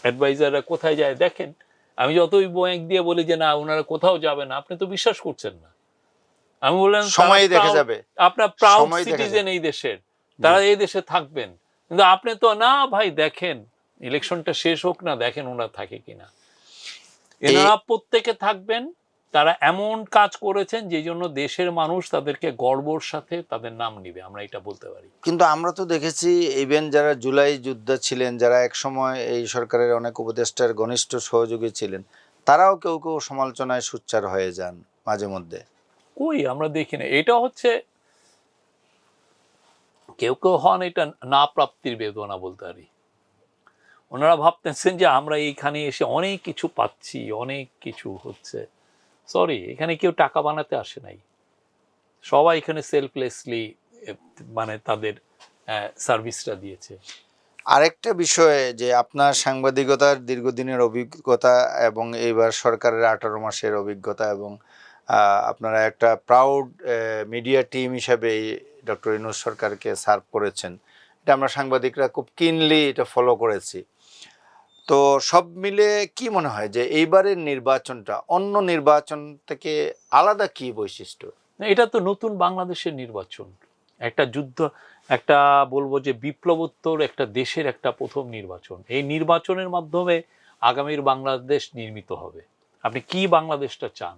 অ্যাডভাইজাররা কোথায় যায় দেখেন। আমি যতই ব্যাংক দিয়ে বলি যে না ওনারা কোথাও যাবে না, আপনি তো বিশ্বাস করছেন না। আমি বললাম সময় দেখে যাবে, আপনার প্রাউড সময় দেখে সিটিজেন এই দেশের, তারা এই দেশে থাকবেন, কিন্তু আপনি তো না ভাই দেখেন ইলেকশনটা শেষ হোক না, দেখেন ওনারা থাকে কিনা। এনারা প্রত্যেকে থাকবেন, তারা এমন কাজ করেছেন যে জন্য দেশের মানুষ তাদেরকে গর্বর সাথে তাদের নাম নিবে, আমরা এটা বলতে পারি। কিন্তু আমরা তো দেখেছি ইভেন যারা জুলাই যোদ্ধা ছিলেন, যারা একসময় এই সরকারের অনেক উপদেষ্টার ঘনিষ্ঠ সহযোগী ছিলেন, তারাও কেউ কেউ সমালোচনায় সোচ্চার হয়ে যান মাঝে মধ্যে। কই আমরা দেখি না। এটা হচ্ছে কেউ কেউ হন এটা না প্রাপ্তির বেদনা বলতে পারি। ওনারা ভাবতেছেন যে আমরা এইখানে এসে অনেক কিছু পাচ্ছি, অনেক কিছু হচ্ছে। সরি, এখানে কেউ টাকা বানাতে আসে নাই, সবাই এখানে সেলফলেসলি মানে তাদের সার্ভিসটা দিয়েছে। আরেকটা বিষয়ে যে আপনার সাংবাদিকতার দীর্ঘদিনের অভিজ্ঞতা এবং এইবার সরকারের 18 মাসের অভিজ্ঞতা এবং আপনারা একটা প্রাউড মিডিয়া টিম হিসাবে ডক্টর ইউনূস সরকারকে সার্ভ করেছেন, এটা আমরা সাংবাদিকরা খুব কিনলি এটা ফলো করেছি। তো সব মিলে কি মনে হয় যে এইবারের নির্বাচনটা অন্য নির্বাচন থেকে আলাদা কি বৈশিষ্ট্য? এটা তো নতুন বাংলাদেশের নির্বাচন, একটা যুদ্ধ, একটা বলবো যে বিপ্লবোত্তর একটা দেশের একটা প্রথম নির্বাচন। এই নির্বাচনের মাধ্যমে আগামীর বাংলাদেশ নির্মিত হবে। আপনি কি বাংলাদেশটা চান,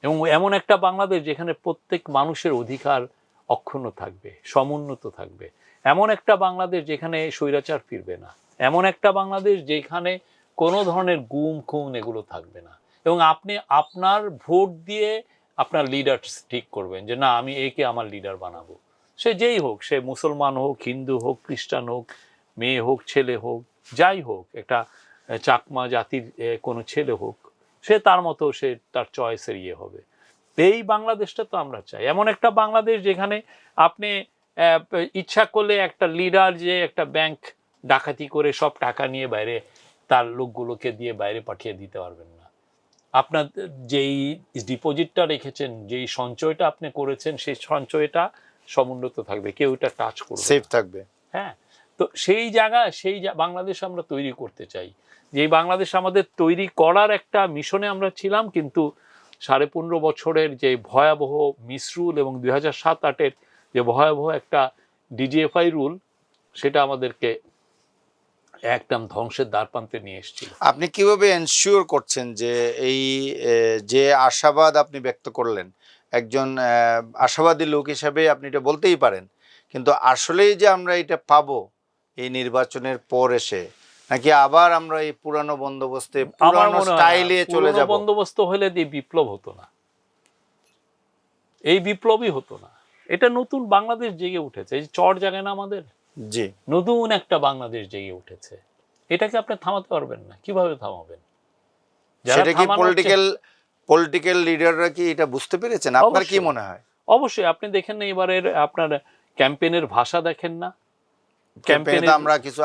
এবং এমন একটা বাংলাদেশ যেখানে প্রত্যেক মানুষের অধিকার অক্ষুণ্ণ থাকবে, সমুন্নত থাকবে, এমন একটা বাংলাদেশ যেখানে স্বৈরাচার ফিরবে না, এমন একটা বাংলাদেশ যেখানে কোনো ধরনের গুম খুন এগুলো থাকবে না, এবং আপনি আপনার ভোট দিয়ে আপনার লিডার ঠিক করবেন যে না আমি একে আমার লিডার বানাবো, সে যেই হোক, সে মুসলমান হোক, হিন্দু হোক, খ্রিস্টান হোক, মেয়ে হোক, ছেলে হোক, যাই হোক, একটা চাকমা জাতির কোনো ছেলে হোক, সে তার মতো সে তার চয়েসের ইয়ে হবে। এই বাংলাদেশটা তো আমরা চাই, এমন একটা বাংলাদেশ যেখানে আপনি ইচ্ছা করলে একটা লিডার যে একটা ব্যাংক ডাকাতি করে সব টাকা নিয়ে বাইরে তার লোকগুলোকে দিয়ে বাইরে পাঠিয়ে দিতে পারবেন না। আপনার যেই ডিপোজিটটা রেখেছেন, যেই সঞ্চয়টা আপনি করেছেন, সেই সঞ্চয়টা সমুন্নত থাকবে, কেউ এটা টাচ করবে, সেফ থাকবে। হ্যাঁ, তো সেই জায়গা বাংলাদেশ আমরা তৈরি করতে চাই। যে বাংলাদেশ আমাদের তৈরি করার একটা মিশনে আমরা ছিলাম, কিন্তু 15.5 বছরের যে ভয়াবহ মিসরুল এবং 2007-08-এর যে ভয়াবহ একটা ডিজিএফআই রুল, সেটা আমাদেরকে একদম ধ্বংসের দ্বারপ্রান্তে নিয়ে এসেছিল। আপনি কিভাবে এনশিওর করছেন যে এই যে আশাবাদ আপনি ব্যক্ত করলেন, একজন আশাবাদী লোক হিসাবে আপনি এটা বলতেই পারেন, কিন্তু আসলেই যে আমরা এটা পাবো এই নির্বাচনের পর এসে, নাকি আবার আমরা এই পুরানো বন্দোবস্তে পুরানো স্টাইলে চলে যাব? বন্দোবস্ত হলে এই বিপ্লব হতো না, এই বিপ্লবই হতো না। এটা নতুন বাংলাদেশ জেগে উঠেছে, এই চর জায়গায় না আমাদের, জি, নতুন একটা বাংলাদেশ জেগে উঠেছে, এটাকে আপনি থামাতে পারবেন না। কিভাবে থামাবেন? সেটা কি পলিটিক্যাল লিডাররা কি এটা বুঝতে পেরেছেন? আপনার কি মনে হয়? অবশ্যই। আপনি দেখেন না এবারের আপনার ক্যাম্পেইনের ভাষা দেখেন না, ক্যাম্পেইনে তো আমরা কিছু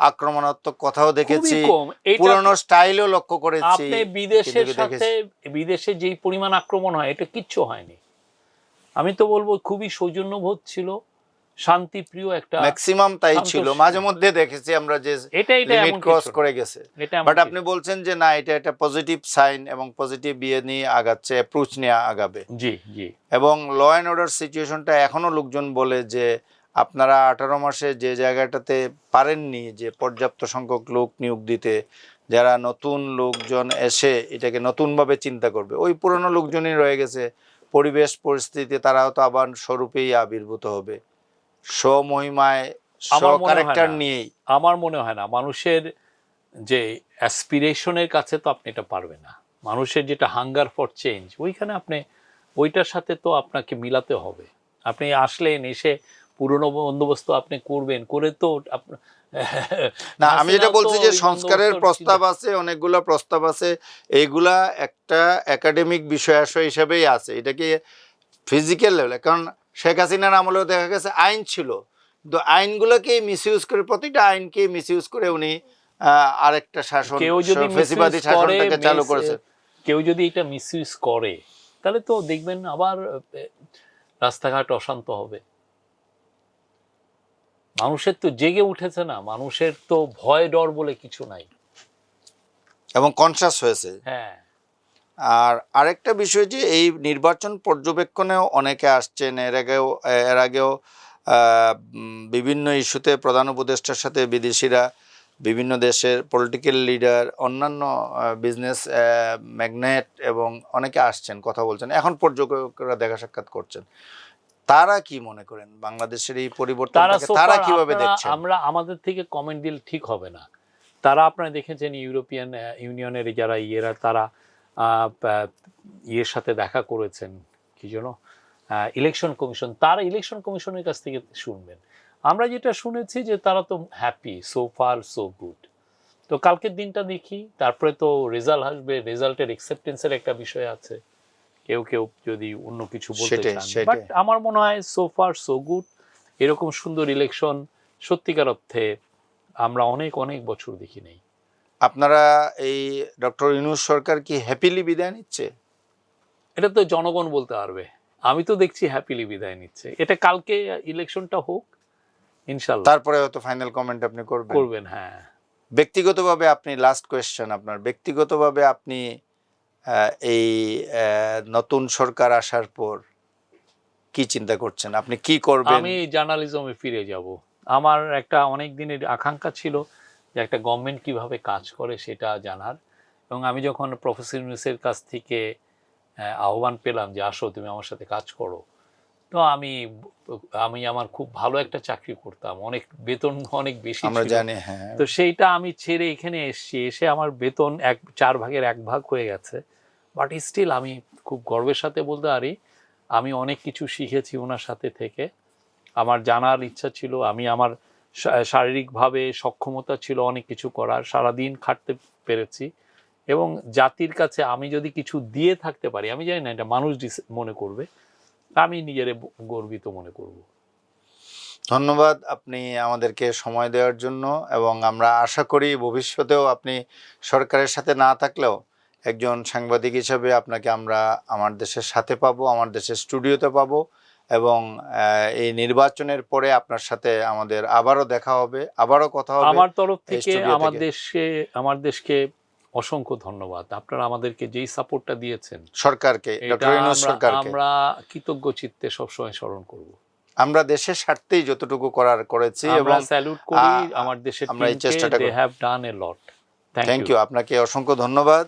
আক্রমণাত্মক কথাও দেখেছি, কম। পুরনো স্টাইলও লক্ষ্য করেছি। আপনি বিদেশের সাথে, বিদেশে যেই পরিমাণ আক্রমণ হয় এটা কিচ্ছু হয়নি। আমি তো বলবো খুবই সৌজন্যবোধ ছিল, শান্তিপ্রিয় একটা, ম্যাক্সিমাম তাই ছিল। মাঝে মধ্যে দেখেছি আমরা যে লিমিট ক্রস করে গেছে, বাট আপনি বলছেন যে না, এটা একটা পজিটিভ সাইন এবং পজিটিভ বিয়ে নিয়ে আগাচ্ছে, অ্যাপ্রোচ নিয়ে আগাবে। জি জি। এবং ল অ্যান্ড অর্ডার সিচুয়েশনটা এখনো লোকজন বলে যে আপনারা 18 মাসে যে জায়গাটাতে পারেননি যে পর্যাপ্ত সংখ্যক লোক নিয়োগ দিতে, যারা নতুন লোকজন এসে এটাকে নতুনভাবে চিন্তা করবে, ওই পুরনো লোকজনই রয়ে গেছে। পরিবেশ পরিস্থিতি তারাও তো আবার স্বরূপেই আবির্ভূত হবে, স্বমহিমায়, ক্যারেক্টার নিয়েই। আমার মনে হয় না মানুষের যে অ্যাসপিরেশনের কাছে তো আপনি এটা পারবে না। মানুষের যেটা হাঙ্গার ফর চেঞ্জ, ওইখানে আপনি ওইটার সাথে তো আপনাকে মিলাতে হবে। আপনি আসলেন, এসে পুরনো বন্দোবস্ত আপনি করবেন, করে তো না, আমি যেটা বলছি যে সংস্কারের প্রস্তাব আছে, অনেকগুলো প্রস্তাব আছে, এইগুলা একটা একাডেমিক বিষয়াশয় হিসেবেই আছে, এটাকে ফিজিক্যাল লেভেলে। কারণ শেখ হাসিনার আমলেও দেখা গেছে আইন ছিল, কিন্তু আইনগুলোকে মিসইউজ করে, প্রতিটা আইনকে মিসইউজ করে উনি আরেকটা শাসন, ফেসিবাদী শাসনটাকে চালু করেছে। কেউ যদি এটা মিসইউজ করে তাহলে তো দেখবেন আবার রাস্তাঘাট অশান্ত হবে। মানুষের তো জেগে উঠেছে না, মানুষের তো ভয় ডর বলে কিছু নাই, এবং কনসাস হয়েছে। হ্যাঁ। আর আরেকটা বিষয় যে এই নির্বাচন পর্যবেক্ষণেও অনেকে আসছেন, এর আগেও বিভিন্ন ইস্যুতে প্রধান উপদেষ্টার সাথে বিদেশিরা, বিভিন্ন দেশের পলিটিক্যাল লিডার, অন্যান্য বিজনেস ম্যাগনেট এবং অনেকে আসছেন, কথা বলছেন, এখন পর্যবেক্ষকরা দেখা সাক্ষাৎ করছেন। তারা কি মনে করেন বাংলাদেশের এই পরিবর্তনটাকে তারা কিভাবে দেখছেন? আমরা আমাদের থেকে কমেন্ট দিলে ঠিক হবে না। তারা, আপনারা দেখেছেন ইউরোপিয়ান ইউনিয়নের যারা ইয়েরা, তারা ইয়ের সাথে দেখা করেছেন, কি যেন ইলেকশন কমিশন, তারা ইলেকশন কমিশনের কাছ থেকে শুনবেন। আমরা যেটা শুনেছি যে তারা তো happy, so far so good. তো কালকের দিনটা দেখি, তারপরে তো রেজাল্ট আসবে, রেজাল্টের অ্যাকসেপ্টেন্সের একটা বিষয় আছে, কেউ কেউ যদি অন্য কিছু বলতে চান। বাট আমার মনে হয় সো ফার সো গুড। এরকম সুন্দর ইলেকশন সত্যিকার অর্থে আমরা অনেক অনেক বছর দেখি নাই। আপনারা এই ডক্টর ইউনূস সরকার কি হ্যাপিলি বিদায় নিচ্ছে? এটা তো জনগণ বলতে পারবে। আমি তো দেখছি হ্যাপিলি বিদায় নিচ্ছে। এটা কালকে ইলেকশনটা হোক ইনশাআল্লাহ, তারপরে হয়তো ফাইনাল কমেন্ট আপনি করবেন। হ্যাঁ। ব্যক্তিগতভাবে আপনি, লাস্ট কোয়েশ্চেন, আপনার ব্যক্তিগতভাবে আপনি এই নতুন সরকার আসার পর কি চিন্তা করছেন, আপনি কি করবেন? আমি জার্নালিজমে ফিরে যাব। আমার একটা অনেক দিনের আকাঙ্ক্ষা ছিল যে একটা গভর্নমেন্ট কিভাবে কাজ করে সেটা জানার, এবং আমি যখন প্রফেসর ইউনূসের কাছ থেকে আহ্বান পেলাম যে আসো তুমি আমার সাথে কাজ করো, তো আমি আমার খুব ভালো একটা চাকরি করতাম, অনেক বেতন অনেক বেশি আমরা ছিল, জানি, হ্যাঁ। তো সেইটা আমি ছেড়ে এখানে এসেছি, এসে আমার বেতন 4 ভাগের 1 ভাগ হয়ে গেছে। বাট স্টিল আমি খুব গর্বের সাথে বলতে পারি আমি অনেক কিছু শিখেছি ওনার সাথে থেকে। আমার জানার ইচ্ছা ছিল, আমি আমার শারীরিকভাবে সক্ষমতা ছিল অনেক কিছু করার, সারাদিন খাটতে পেরেছি, এবং জাতির কাছে আমি যদি কিছু দিয়ে থাকতে পারি, আমি জানি না এটা মানুষ মনে করবে, আমি নিজের গর্বিত মনে করব। ধন্যবাদ আপনি আমাদেরকে সময় দেওয়ার জন্য, এবং আমরা আশা করি ভবিষ্যতেও আপনি সরকারের সাথে না থাকলেও একজন সাংবাদিক হিসেবে আপনাকে আমরা আমার দেশের সাথে পাবো, আমার দেশের স্টুডিওতে পাবো, এবং এই নির্বাচনের পরে আপনার সাথে আমাদের আবারও দেখা হবে, আবারও কথা হবে। আমার তরফ থেকে আমার দেশকে অসংখ্য ধন্যবাদ। আপনারা আমাদেরকে যেই সাপোর্টটা দিয়েছেন, সরকারকে, ডক্টর ইউনূস সরকারকে আমরা কৃতজ্ঞ চিত্তে সবসময় স্মরণ করব। আমরা দেশের স্বার্থেই যতটুকু করেছি, এবং স্যালুট করি আমার দেশের আমরা এই চেষ্টাটা they have done a lot. Thank you, আপনাকে অসংখ্য ধন্যবাদ।